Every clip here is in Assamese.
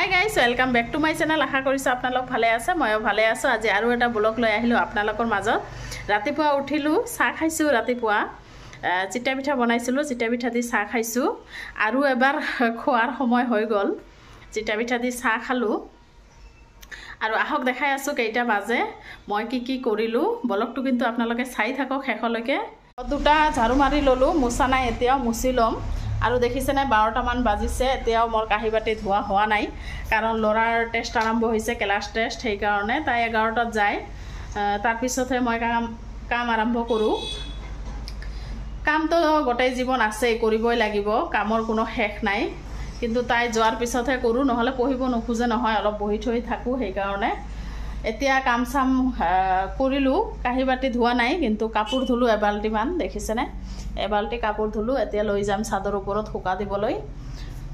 High guys welcome back to my channel. আশা কৰিছোঁ আপোনালোক ভালে আছে, ময়ো ভালে আছোঁ। আজি আৰু এটা ব্লগ লৈ আহিলোঁ আপোনালোকৰ মাজত। ৰাতিপুৱা উঠিলোঁ, চাহ খাইছোঁ। ৰাতিপুৱা চিটা পিঠা বনাইছিলোঁ, চিটা পিঠা দি চাহ খাইছোঁ। আৰু এবাৰ খোৱাৰ সময় হৈ গ'ল, চিটা পিঠা দি চাহ খালোঁ। আৰু আহক দেখাই আছোঁ কেইটা বাজে, মই কি কৰিলোঁ। ব্লগটো কিন্তু আপোনালোকে চাই থাকক শেষলৈকে। দুটা ঝাৰু মাৰি ল'লোঁ, মোচা নাই, এতিয়াও মুচি ল'ম। আৰু দেখিছেনে 12টামান বাজিছে, এতিয়াও মোৰ কাঁহী বাতি ধোৱা হোৱা নাই, কাৰণ ল'ৰাৰ টেষ্ট আৰম্ভ হৈছে, ক্লাছ টেষ্ট। সেইকাৰণে তাই 11টাত যায়, তাৰপিছতহে মই কাম আৰম্ভ কৰোঁ। কামটো গোটেই জীৱন আছেই, কৰিবই লাগিব, কামৰ কোনো শেষ নাই। কিন্তু তাই যোৱাৰ পিছতহে কৰোঁ, নহ'লে পঢ়িব নোখোজে নহয়, অলপ বহি থৈ থাকোঁ। সেইকাৰণে এতিয়া কাম চাম কৰিলোঁ, কাঁহী বাতি ধোৱা নাই, কিন্তু কাপোৰ ধুলোঁ এবাল্টিমান। দেখিছেনে, এবাল্টি কাপোৰ ধুলোঁ। এতিয়া লৈ যাম চাদৰ ওপৰত শুকা দিবলৈ।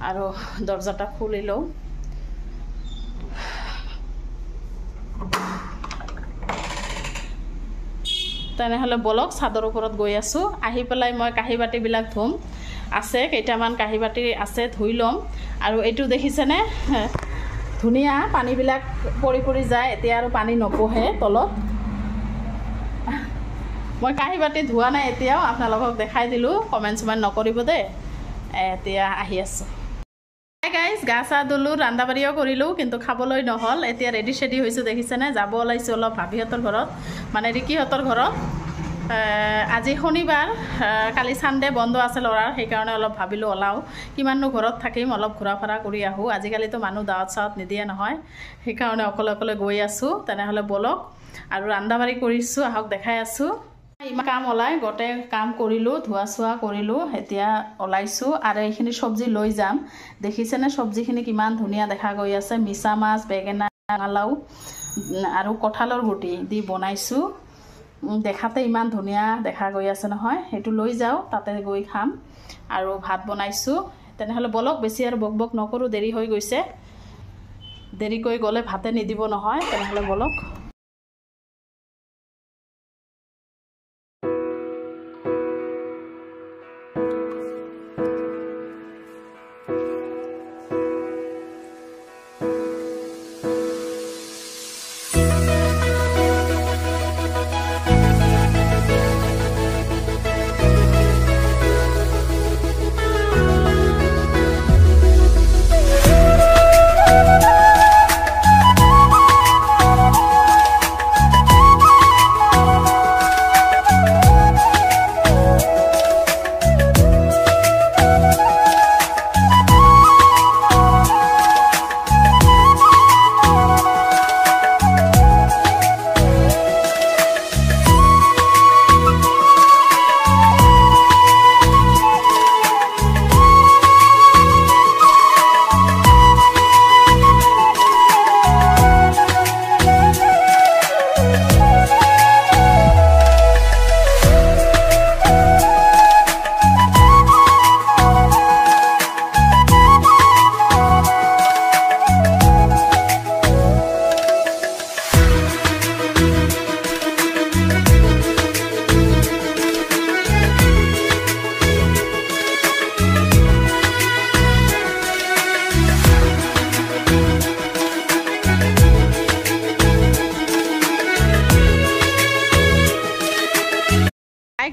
আৰু দৰ্জাটা খুলি লওঁ। তেনেহ'লে বলক, চাদৰ ওপৰত গৈ আছোঁ। আহি পেলাই মই কাঁহী বাতিবিলাক ধুম, আছে কেইটামান কাঁহী বাতি আছে, ধুই ল'ম। আৰু এইটো দেখিছেনে, ধুনীয়া পানীবিলাক পৰি যায়, এতিয়া আৰু পানী নপঢ়ে তলত। মই কাঁহী বাতি ধোৱা নাই এতিয়াও, আপোনালোকক দেখাই দিলোঁ, কমেণ্ট চমেণ্ট নকৰিব দেই। এতিয়া আহি আছোঁ। গাইজ গা চা ধুলোঁ, ৰান্ধা বাঢ়িও কৰিলোঁ, কিন্তু খাবলৈ নহ'ল। এতিয়া ৰেডি চেডি হৈছোঁ, দেখিছেনে, যাব ওলাইছোঁ অলপ ভাবিহঁতৰ ঘৰত, মানে ৰিকিহঁতৰ ঘৰত। আজি শনিবাৰ, কালি ছানডে বন্ধ আছে ল'ৰাৰ, সেইকাৰণে অলপ ভাবিলোঁ ওলাওঁ, কিমাননো ঘৰত থাকিম, অলপ ঘূৰা ফুৰা কৰি আহোঁ। আজিকালিতো মানুহ দাৱত চাৱত নিদিয়ে নহয়, সেইকাৰণে অকলে অকলে গৈ আছোঁ। তেনেহ'লে বলক, আৰু ৰান্ধা বাঢ়ি কৰিছোঁ, আহক দেখাই আছোঁ। ইমান কাম ওলাই, গোটেই কাম কৰিলোঁ, ধোৱা চোৱা কৰিলোঁ, এতিয়া ওলাইছোঁ। আৰু এইখিনি চব্জি লৈ যাম। দেখিছেনে চব্জিখিনি কিমান ধুনীয়া দেখা গৈ আছে, মিছা মাছ, বেঙেনা, ৰঙালাও আৰু কঁঠালৰ গুটি দি বনাইছোঁ। দেখাতে ইমান ধুনীয়া দেখা গৈ আছে নহয়, সেইটো লৈ যাওঁ, তাতে গৈ খাম। আৰু ভাত বনাইছোঁ। তেনেহ'লে বলক, বেছি আৰু বক বক নকৰোঁ, দেৰি হৈ গৈছে। দেৰিকৈ গ'লে ভাতে নিদিব নহয়, তেনেহ'লে বলক।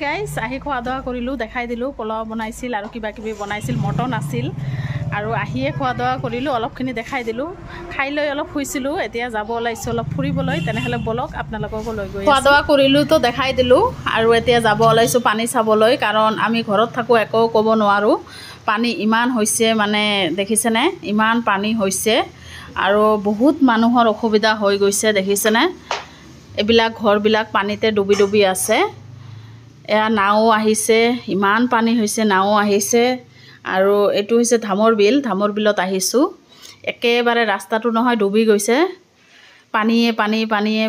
গাইজ আহি খোৱা দোৱা কৰিলোঁ, দেখাই দিলোঁ। পোলাও বনাইছিল আৰু কিবা কিবি বনাইছিল, মটন আছিল। আৰু আহিয়ে খোৱা দোৱা কৰিলোঁ, অলপখিনি দেখাই দিলোঁ। খাই লৈ অলপ শুইছিলোঁ, এতিয়া যাব ওলাইছোঁ অলপ ফুৰিবলৈ। তেনেহ'লে বলক, আপোনালোককো লৈ গৈ খোৱা দোৱা কৰিলোঁ, তো দেখাই দিলোঁ। আৰু এতিয়া যাব ওলাইছোঁ পানী চাবলৈ, কাৰণ আমি ঘৰত থাকোঁ, একো ক'ব নোৱাৰোঁ। পানী ইমান হৈছে, মানে দেখিছেনে, ইমান পানী হৈছে। আৰু বহুত মানুহৰ অসুবিধা হৈ গৈছে, দেখিছেনে, এইবিলাক ঘৰবিলাক পানীতে ডুবি আছে। এয়া নাও আহিছে, ইমান পানী হৈছে, নাও আহিছে। আৰু এইটো হৈছে ধামৰ বিলত আহিছোঁ। একেবাৰে ৰাস্তাটো নহয়, ডুবি গৈছে, পানীয়ে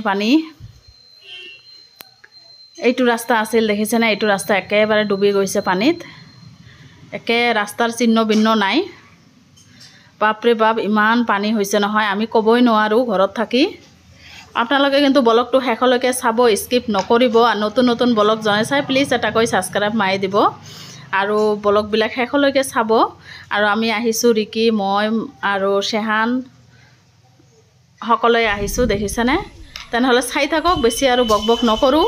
পানী। এইটো ৰাস্তা আছিল, দেখিছেনে, এইটো ৰাস্তা একেবাৰে ডুবি গৈছে পানীত। একে ৰাস্তাৰ চিহ্ন ভিন্ন নাই। বাপৰে বাপ, ইমান পানী হৈছে নহয়, আমি ক'বই নোৱাৰোঁ ঘৰত থাকি। আপোনালোকে কিন্তু ব্লগটো শেষলৈকে চাব, স্কিপ নকৰিব। আৰু নতুন ব্লগ জনাই চাই প্লিজ এটাকৈ ছাবস্ক্ৰাইব মাৰি দিব। আৰু ব্লগবিলাক শেষলৈকে চাব। আৰু আমি আহিছোঁ ৰিকি, মই আৰু চেহান, সকলোৱে আহিছোঁ দেখিছেনে তেনেহ'লে চাই থাকক বেছি আৰু বক বক নকৰোঁ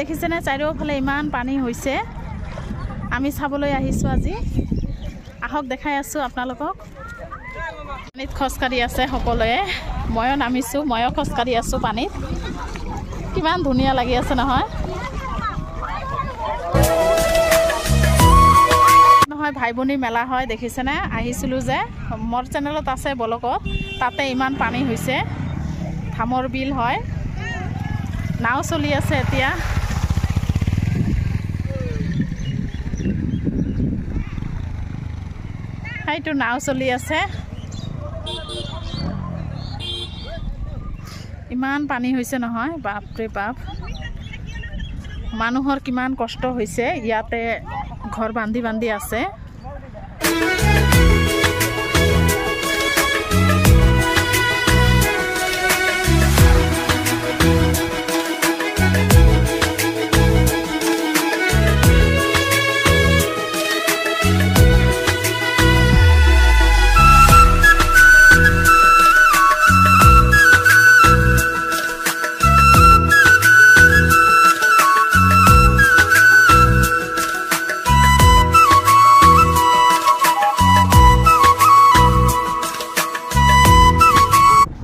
দেখিছেনে চাৰিওফালে ইমান পানী হৈছে আমি চাবলৈ আহিছোঁ আজি আহক দেখাই আছোঁ আপোনালোকক পানীত খোজকাঢ়ি আছে সকলোৱে ময়ো নামিছোঁ ময়ো খোজকাঢ়ি আছোঁ পানীত কিমান ধুনীয়া লাগি আছে নহয় নহয় ভাই ভনী মেলা হয় দেখিছেনে আহিছিলোঁ যে মোৰ চেনেলত আছে ব্লগত তাতে ইমান পানী হৈছে ধামৰ বিল হয় নাও চলি আছে এতিয়া এইটো নাও চলি আছে ইমান পানী হৈছে নহয় বাপৰে বাপ মানুহৰ কিমান কষ্ট হৈছে ইয়াতে ঘৰ বান্ধি বান্ধি আছে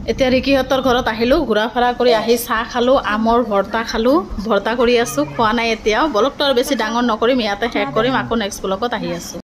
এতিয়া ৰিকিহঁতৰ ঘৰত আহিলোঁ ঘূৰা ফুৰা কৰি আহি চাহ খালোঁ আমৰ ভৰ্তা খালোঁ ভৰ্তা কৰি আছোঁ খোৱা নাই এতিয়াও ব্লগটো আৰু বেছি ডাঙৰ নকৰিম ইয়াতে শেষ কৰিম আকৌ নেক্সট ব্লগত আহি আছোঁ